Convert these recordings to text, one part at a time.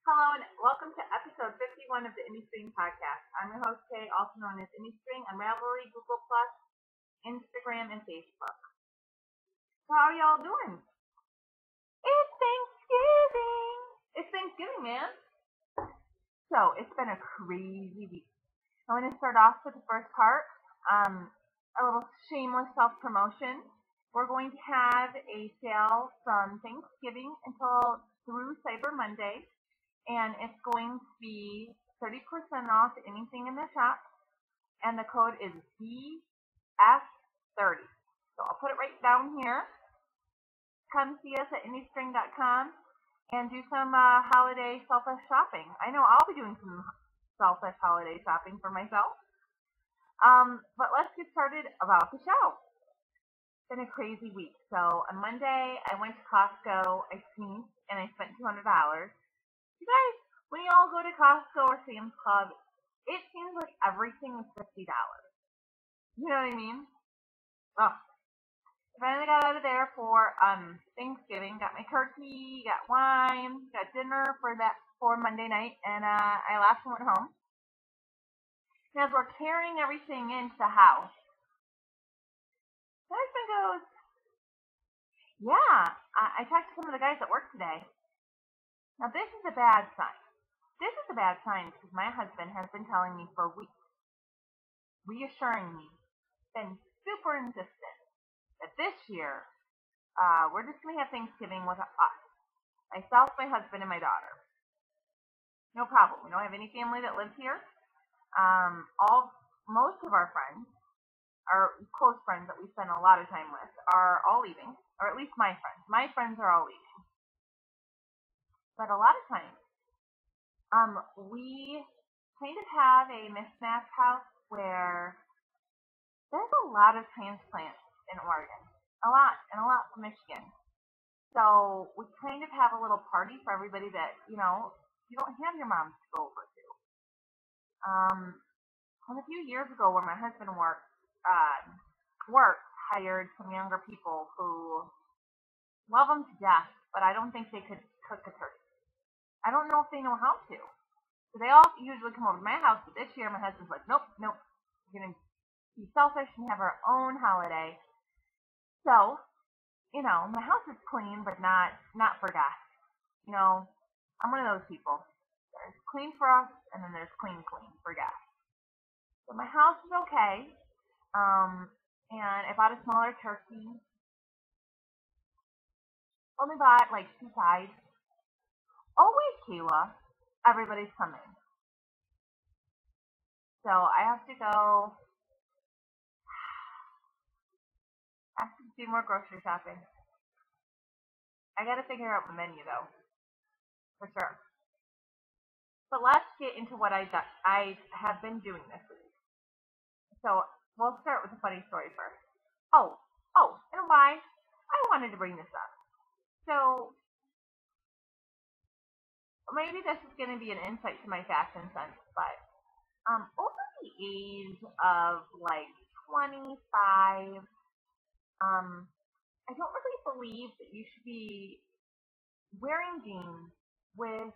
Hello and welcome to episode 51 of the Indie String Podcast. I'm your host, Kay, also known as Indie String on Ravelry, Google+, Instagram, and Facebook. So how are y'all doing? It's Thanksgiving! It's Thanksgiving, man! So, it's been a crazy week. I'm going to start off with the first part, a little shameless self-promotion. We're going to have a sale from Thanksgiving until through Cyber Monday. And it's going to be 30% off anything in the shop, and the code is BF30. So I'll put it right down here. Come see us at indiestring.com and do some holiday selfish shopping. I know I'll be doing some selfish holiday shopping for myself. But let's get started about the show. It's been a crazy week. So on Monday, I went to Costco, I sneezed, and I spent $200. You guys, when you all go to Costco or Sam's Club, it seems like everything is $50. You know what I mean? Oh, I finally got out of there for Thanksgiving. Got my turkey, got wine, got dinner for Monday night, and I left and went home. And as we're carrying everything into the house, my husband goes, "Yeah, I talked to some of the guys at work today. Now, this is a bad sign. This is a bad sign because my husband has been telling me for weeks, reassuring me, been super insistent that this year we're just going to have Thanksgiving with us, myself, my husband, and my daughter. No problem. We don't have any family that lives here. Most of our friends, our close friends that we spend a lot of time with, are all leaving, or at least my friends. My friends are all leaving. But a lot of times, we kind of have a mismatched house where there's a lot of transplants in Oregon. A lot from Michigan. So we kind of have a little party for everybody that, you don't have your moms to go over to. And a few years ago when my husband worked, hired some younger people who love them to death, but I don't think they could cook a turkey. I don't know if they know how to. So they all usually come over to my house, but this year my husband's like, nope, we're going to be selfish and have our own holiday. So, my house is clean, but not for guests. I'm one of those people. There's clean for us, and then there's clean for guests. So my house is okay, and I bought a smaller turkey. Only bought like 2 sides. Oh wait, Kayla, everybody's coming. So I have to go. I have to do more grocery shopping. I gotta figure out the menu though, for sure. But let's get into what I have been doing this week. So we'll start with a funny story first. Oh, and why I wanted to bring this up. So maybe this is going to be an insight to my fashion sense, but over the age of like 25, I don't really believe that you should be wearing jeans with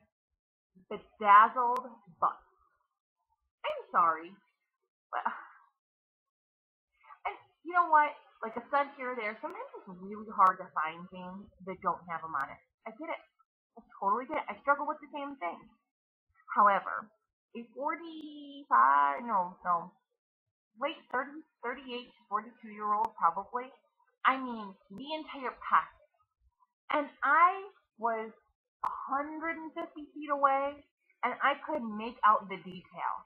bedazzled butts. I'm sorry, but and you know what? Like a stud here or there, sometimes it's really hard to find things that don't have them on it. I get it. I totally get it. I struggle with the same thing. However, a late 30s, 38 to 42-year-old probably, the entire package. And I was 150 feet away, and I could make out the details.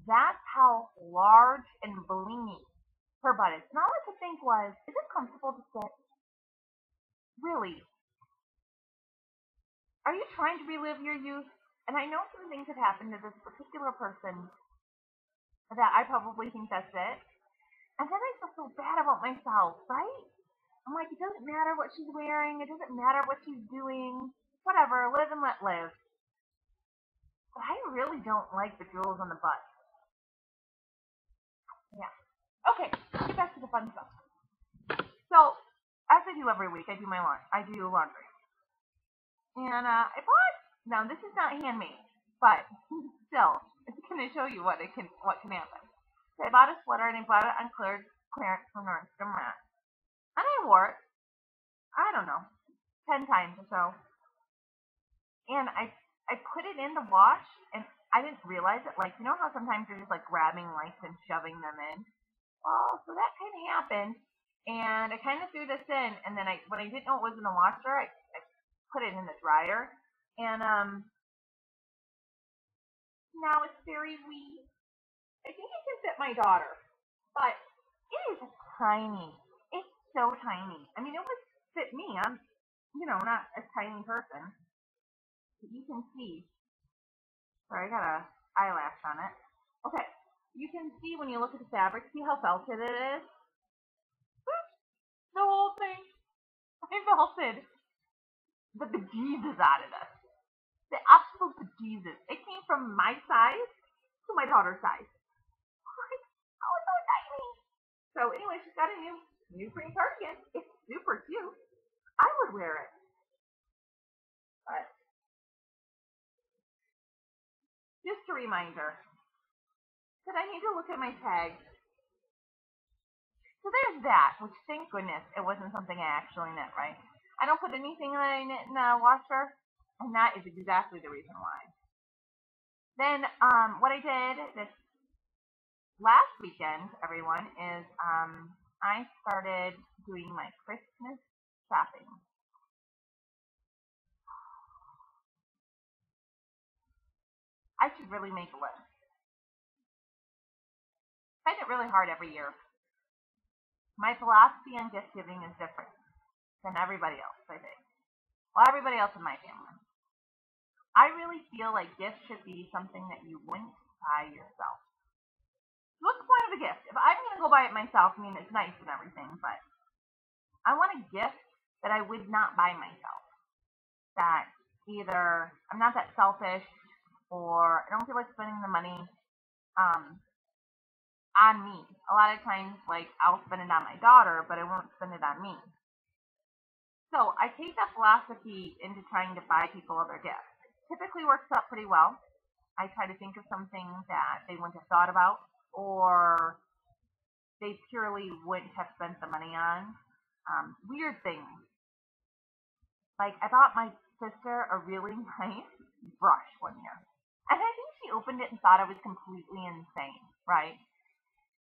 That's how large and blingy her butt is. And all I could think was, is it comfortable to sit? Really? Are you trying to relive your youth? And I know some things have happened to this particular person that I probably think that's it. And then I feel so bad about myself, right? I'm like, it doesn't matter what she's wearing. It doesn't matter what she's doing. Whatever, live and let live. But I really don't like the jewels on the butt. Yeah. Okay, let's get back to the fun stuff. So, as I do every week, I do laundry. And I bought Now this is not handmade, but still, it's going to show you what can happen. So I bought a sweater and I bought it on clearance from Nordstrom Rack, and I wore it. I don't know, 10 times or so, and I put it in the wash, and I didn't realize it. Like, you know how sometimes you're just like grabbing lights and shoving them in. Well, so that kind of happened, and I kind of threw this in, and then when I didn't know it was in the washer, I put it in the dryer, and now it's very wee. I think it can fit my daughter, but it is tiny. It's so tiny. I mean, it would fit me. I'm, not a tiny person. But you can see. Sorry, I got a eyelash on it. Okay, you can see when you look at the fabric. See how felted it is? The whole thing. I felted the bejesus out of this. The absolute bejesus. It came from my size to my daughter's size. Oh, it's so tiny. So anyway, she's got a new green cardigan. It's super cute. I would wear it. But just a reminder that I need to look at my tags. So there's that, which thank goodness it wasn't something I actually knit, right? I don't put anything that I knit in a washer, and that is exactly the reason why. Then what I did this last weekend, everyone, is I started doing my Christmas shopping. I should really make a list. I find it really hard every year. My philosophy on gift giving is different than everybody else, I think. Well, everybody else in my family. I really feel like gifts should be something that you wouldn't buy yourself. What's the point of a gift? If I'm going to go buy it myself, I mean, it's nice and everything, but I want a gift that I would not buy myself. That either I'm not that selfish, or I don't feel like spending the money um, on me. A lot of times, like, I'll spend it on my daughter, but I won't spend it on me. So I take that philosophy into trying to buy people other gifts. Typically works out pretty well. I try to think of something that they wouldn't have thought about, or they purely wouldn't have spent the money on. Weird things. Like, I bought my sister a really nice brush one year. And I think she opened it and thought I was completely insane, right?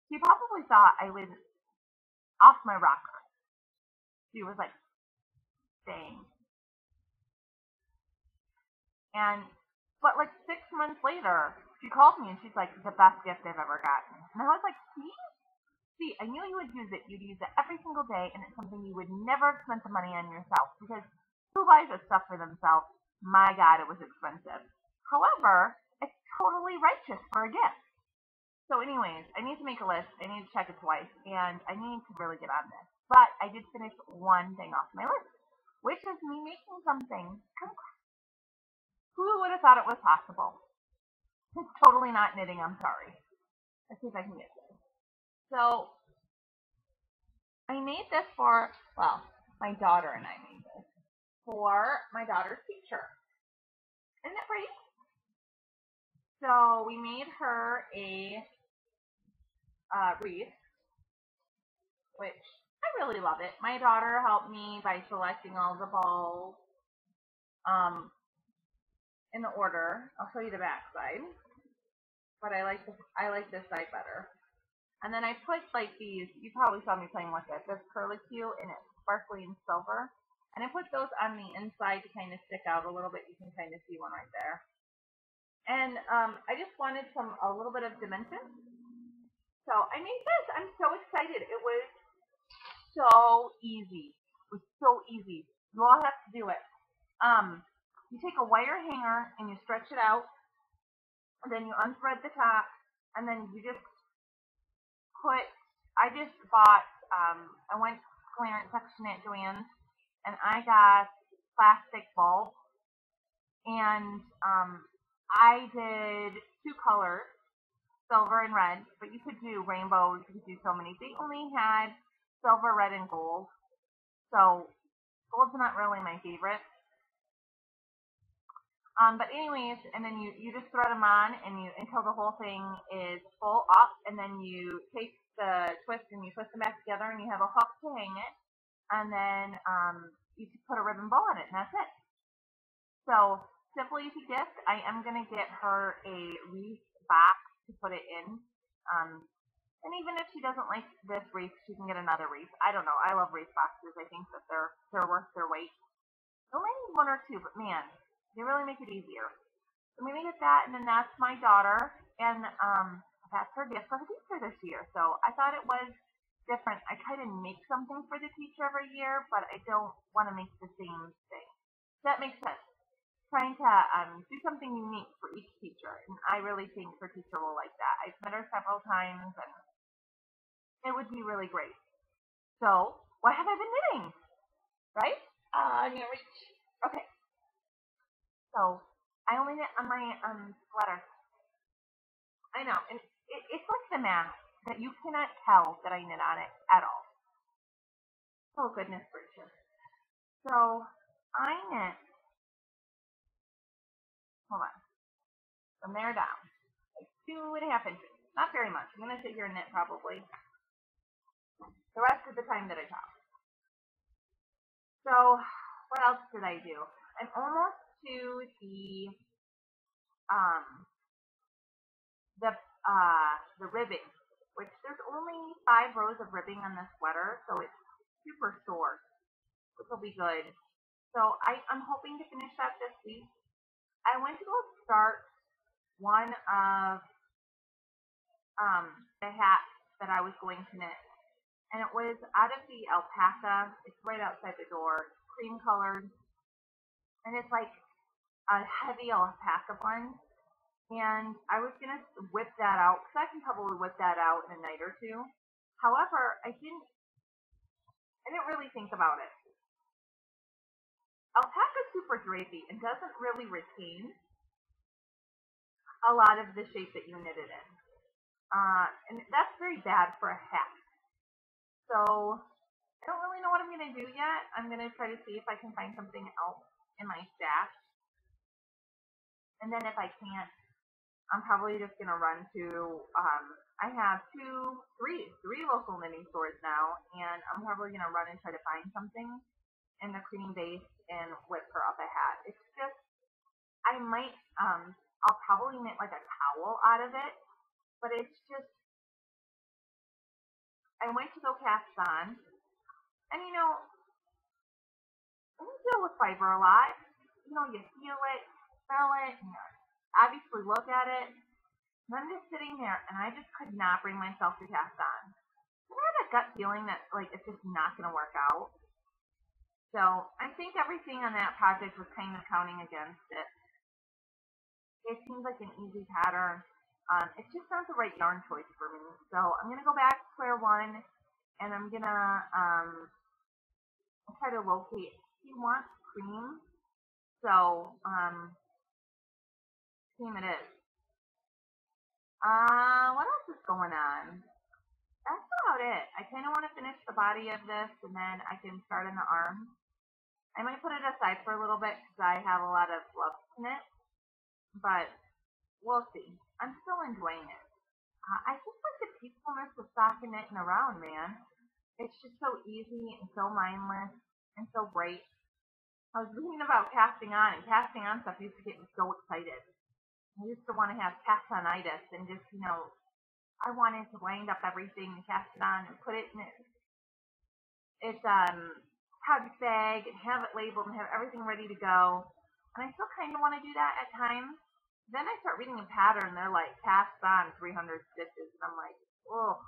She probably thought I was off my rocker. She was like, dang. But like 6 months later, she called me and she's like, the best gift I've ever gotten. And I was like, see, I knew you would use it. You'd use it every single day, and it's something you would never have spent the money on yourself, because who buys this stuff for themselves? My God, it was expensive. However, it's totally righteous for a gift. So anyways, I need to make a list. I need to check it twice, and I need to really get on this. But I did finish one thing off my list, which is me making something. Who would have thought it was possible? It's totally not knitting, I'm sorry. Let's see if I can get this. So I made this for, well, my daughter and I made this for my daughter's teacher. Isn't it pretty? So we made her a wreath, which I really love it. My daughter helped me by selecting all the balls in the order. I'll show you the back side, but I like this side better. And then I put like these, you probably saw me playing with it, this curlicue, and it's sparkly and silver. And I put those on the inside to kind of stick out a little bit. You can kind of see one right there. And I just wanted a little bit of dimension. So I made this. I'm so excited. It was so easy. It was so easy. You all have to do it. You take a wire hanger and you stretch it out. And then you unthread the top. And then you just I just bought, I went clearance section at Joann's, and I got plastic bulbs, and I did 2 colors, silver and red, but you could do rainbows, you could do so many. They only had silver, red, and gold, so gold's not really my favorite. But anyways, and then you just thread them on and until the whole thing is full up, and then you take the twist and you twist them back together, and you have a hook to hang it, and then you just put a ribbon bow on it, and that's it. So simple, easy gift. I am gonna get her a wreath box to put it in. And even if she doesn't like this wreath, she can get another wreath. I don't know. I love wreath boxes. I think that they're worth their weight. I only need one or two, but man, they really make it easier. So I'm gonna get that, and then that's my daughter, and that's her gift for her teacher this year. So I thought it was different. I try to make something for the teacher every year, but I don't want to make the same thing. That makes sense. Trying to do something unique for each teacher, and I really think her teacher will like that. I've met her several times, and it would be really great. So, what have I been knitting? Right? I'm gonna reach. Okay. So, I only knit on my sweater. I know, and it's like the mask that you cannot tell that I knit on it at all. Oh goodness gracious. So, I knit. Hold on. From there down, like 2.5 inches. Not very much. I'm gonna sit here and knit probably the rest of the time that I talk. So, what else did I do? I'm almost to the ribbing, which there's only 5 rows of ribbing on this sweater, so it's super short, which will be good. So I'm hoping to finish that this week. I went to go start one of the hats that I was going to knit, and it was out of the alpaca. It's right outside the door, cream colored, and it's like a heavy alpaca blend. And I was gonna whip that out because I can probably whip that out in a night or two. However, I didn't really think about it. Alpaca is super drapey and doesn't really retain a lot of the shape that you knit it in. And that's very bad for a hat. So I don't really know what I'm going to do yet. I'm going to try to see if I can find something else in my stash. And then if I can't, I'm probably just going to run to, I have three local knitting stores now, and I'm probably going to run and try to find something in the cream base and whip her up a hat. It's just, I might, I'll probably knit like a towel out of it, but it's just, I went to go cast on, and you know, we deal with fiber a lot. You know, you feel it, smell it, and obviously look at it. And I'm just sitting there, and I just could not bring myself to cast on. And I had a gut feeling that like it's just not going to work out. So I think everything on that project was kind of counting against it. It seems like an easy pattern. It just not the right yarn choice for me. So I'm going to go back to square one, and I'm going to try to locate. He wants cream. So, cream it is. What else is going on? That's about it. I kind of want to finish the body of this, and then I can start on the arms. I might put it aside for a little bit because I have a lot of gloves to knit, but we'll see. I'm still enjoying it. I just like the peacefulness of stocking knitting around, man. It's just so easy and so mindless and so great. I was reading about casting on, and casting on stuff used to get me so excited. I used to want to have cast-on-itis and just, you know, I wanted to wind up everything and cast it on and put it in its project bag and have it labeled and have everything ready to go. And I still kind of want to do that at times. Then I start reading a pattern. They're like cast on 300 stitches, and I'm like, ugh.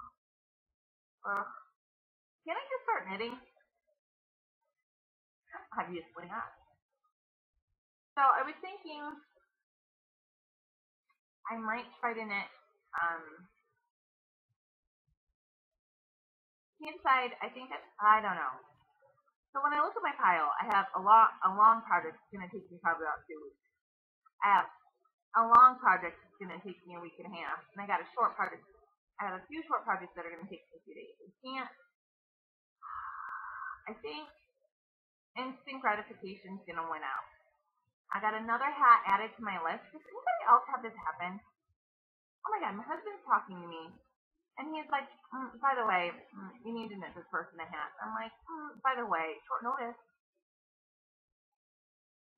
Can I just start knitting? Obviously not. So I was thinking I might try to knit inside. I think that I don't know. So when I look at my pile, I have a long project that's gonna take me probably about 2 weeks. I have a long project that's gonna take me a week and a half, and I got a short project. I have a few short projects that are gonna take me a few days. I think instant gratification is gonna win out. I got another hat added to my list. Does anybody else have this happen? Oh my god, my husband's talking to me. And he's like, by the way, you need to knit this person a hat. I'm like, by the way, short notice.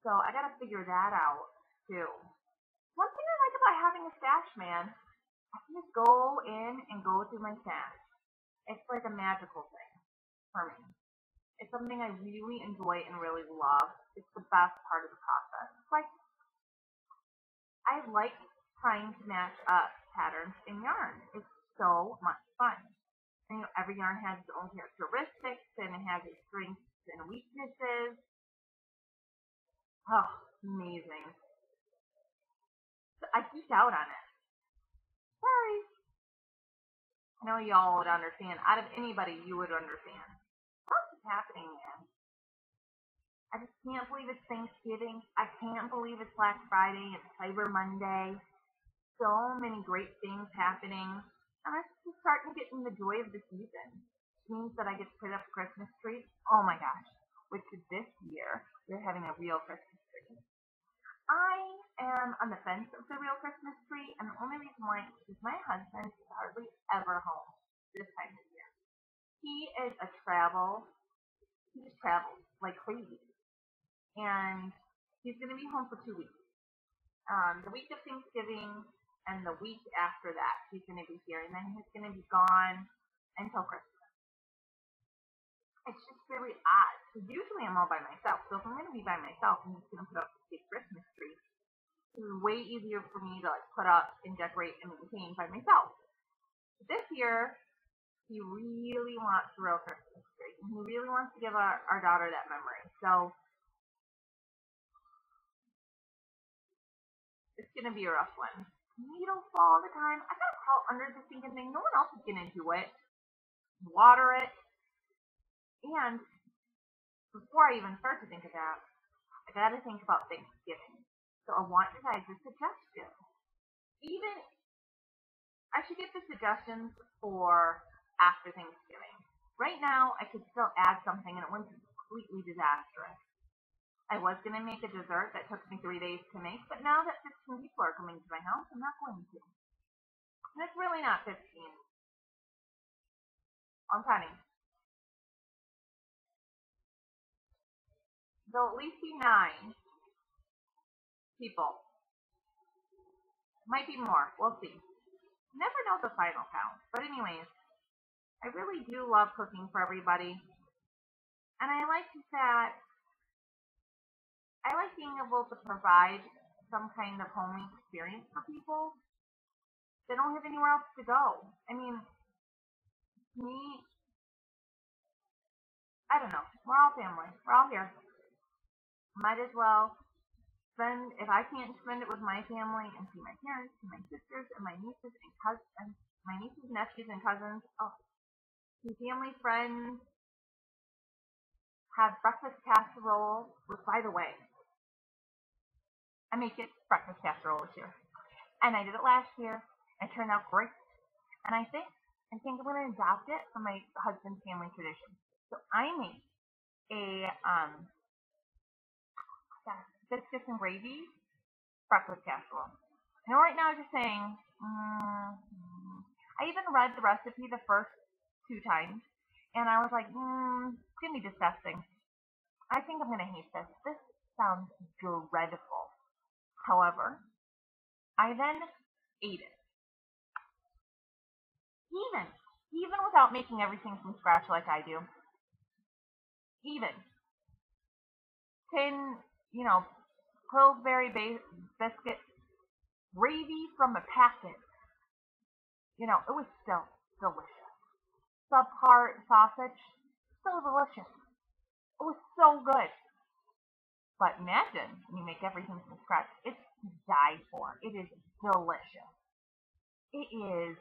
So I gotta figure that out too. One thing I like about having a stash, man, I can just go in and go through my stash. It's like a magical thing for me. It's something I really enjoy and really love. It's the best part of the process. It's like, I like trying to match up patterns in yarn. It's so much fun. And, every yarn has its own characteristics and it has its strengths and weaknesses. Oh, amazing. So I geek out on it. Sorry. I know y'all would understand. Out of anybody, you would understand. What else is happening, man? I just can't believe it's Thanksgiving. I can't believe it's Black Friday and Cyber Monday. So many great things happening. And I'm just starting to get in the joy of the season. Which means that I get to put up a Christmas tree. Oh my gosh. Which this year, we're having a real Christmas tree. I am on the fence of the real Christmas tree. And the only reason why is my husband is hardly ever home this time of year. He is he just travels like crazy. And he's going to be home for 2 weeks. The week of Thanksgiving and the week after that, he's going to be here. And then he's going to be gone until Christmas. It's just really odd. Because usually I'm all by myself. So if I'm going to be by myself and he's going to put up a big Christmas tree, it's way easier for me to put up and decorate and maintain by myself. But this year, he really wants the real Christmas tree. And he really wants to give our daughter that memory. So it's going to be a rough one. Needles fall all the time. I gotta crawl under the stinking thing. No one else is going to do it. Water it. And before I even start to think of that, I gotta think about Thanksgiving. So I want you guys to suggestions. Even, I should get the suggestions for after Thanksgiving. Right now, I could still add something and it wouldn't be completely disastrous. I was going to make a dessert that took me 3 days to make, but now that 15 people are coming to my house, I'm not going to. And it's really not 15. I'm counting. There'll at least be 9 people. Might be more. We'll see. Never know the final count. But anyways, I really do love cooking for everybody. And I like that I like being able to provide some kind of homey experience for people. They don't have anywhere else to go. I mean, me, I don't know. We're all family. We're all here. Might as well spend, if I can't spend it with my family and see my parents and my sisters and my nieces and cousins, my nieces, nephews, and cousins, see family, friends, have breakfast casserole, which, by the way, I make it breakfast casserole this year. And I did it last year. It turned out great. And I think I'm going to adopt it from my husband's family tradition. So I make a biscuits and gravy breakfast casserole. I know right now I'm just saying, I even read the recipe the first 2 times. And I was like, it's going to be disgusting. I think I'm going to hate this. This sounds dreadful. However, I then ate it. Even without making everything from scratch like I do. Even. 10, Pillsbury biscuit gravy from a packet. It was still delicious. Subpart sausage, still delicious. It was so good. But imagine you make everything from scratch. It's to die for. It is delicious. It is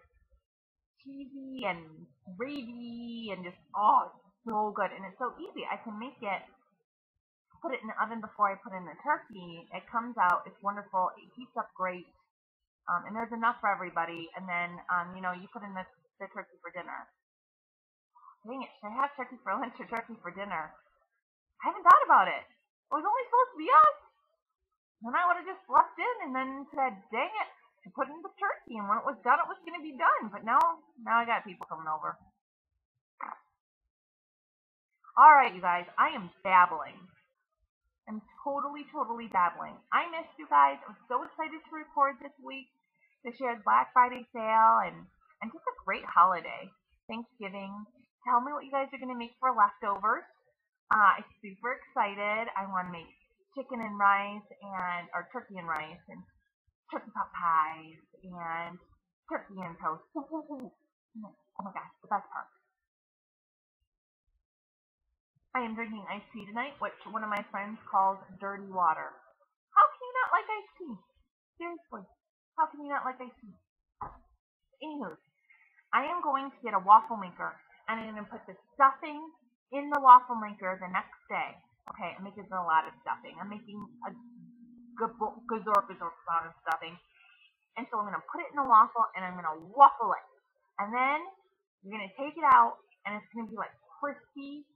cheesy and gravy and just, so good. And it's so easy. I can make it, put it in the oven before I put in the turkey. It comes out. It's wonderful. It heats up great. And there's enough for everybody. And then, you put in the turkey for dinner. Dang it. Should I have turkey for lunch or turkey for dinner? I haven't thought about it. It was only supposed to be us. then I would have just left in and then said, dang it, to put in the turkey. And when it was done, it was going to be done. But now I got people coming over. All right, you guys, I am babbling. I'm totally babbling. I missed you guys. I'm so excited to record this week to share the Black Friday sale and just a great holiday, Thanksgiving. Tell me what you guys are going to make for leftovers. I'm super excited. I want to make chicken and rice or turkey and rice and turkey pot pies and turkey and toast. Oh my gosh, the best part. I am drinking iced tea tonight, which one of my friends calls dirty water. How can you not like iced tea? Seriously, how can you not like iced tea? Anywho, I am going to get a waffle maker and I'm going to put the stuffing in the waffle maker the next day. Okay, I'm making a lot of stuffing. I'm making a gazork amount of stuffing. And so I'm going to put it in the waffle and I'm going to waffle it. And then you're going to take it out and it's going to be like crispy,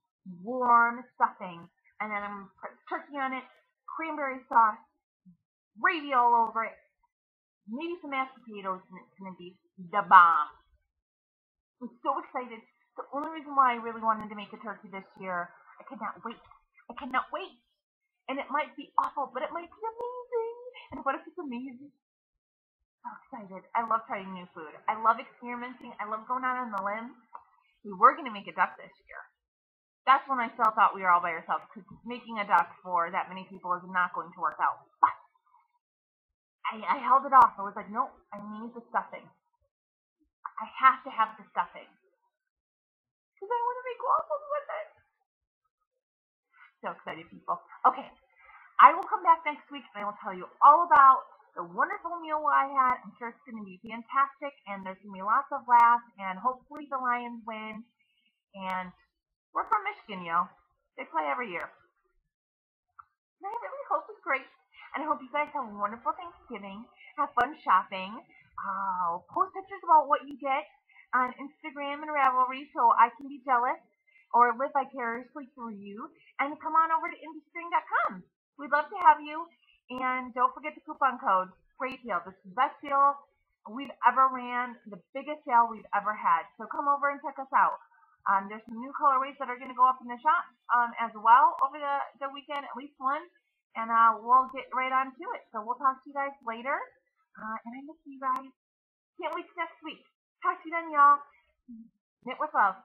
warm stuffing. And then I'm going to put turkey on it, cranberry sauce, gravy all over it, maybe some mashed potatoes, and it's going to be the bomb. I'm so excited. The only reason why I really wanted to make a turkey this year, I cannot wait. I cannot wait. And it might be awful, but it might be amazing. And what if it's amazing? So excited. I love trying new food. I love experimenting. I love going out on the limb. We were going to make a duck this year. That's when I still thought we were all by ourselves, because making a duck for that many people is not going to work out. But I held it off. I was like, nope, I need the stuffing. I have to have the stuffing. Because I want to make waffles with it. So excited, people. Okay, I will come back next week and I will tell you all about the wonderful meal I had. I'm sure it's going to be fantastic and there's going to be lots of laughs and hopefully the Lions win. And we're from Michigan, yo. They play every year. And I really hope it's great. And I hope you guys have a wonderful Thanksgiving. Have fun shopping. Post pictures about what you get on Instagram and Ravelry so I can be jealous or live vicariously through you. And come on over to indiestring.com. We'd love to have you. And don't forget the coupon code. Great deal. This is the best deal we've ever ran. The biggest sale we've ever had. So come over and check us out. There's some new colorways that are going to go up in the shop as well over the weekend, at least one. And we'll get right on to it. So we'll talk to you guys later. And I miss you guys. Can't wait till next week. Talk to you then, y'all. Knit with love.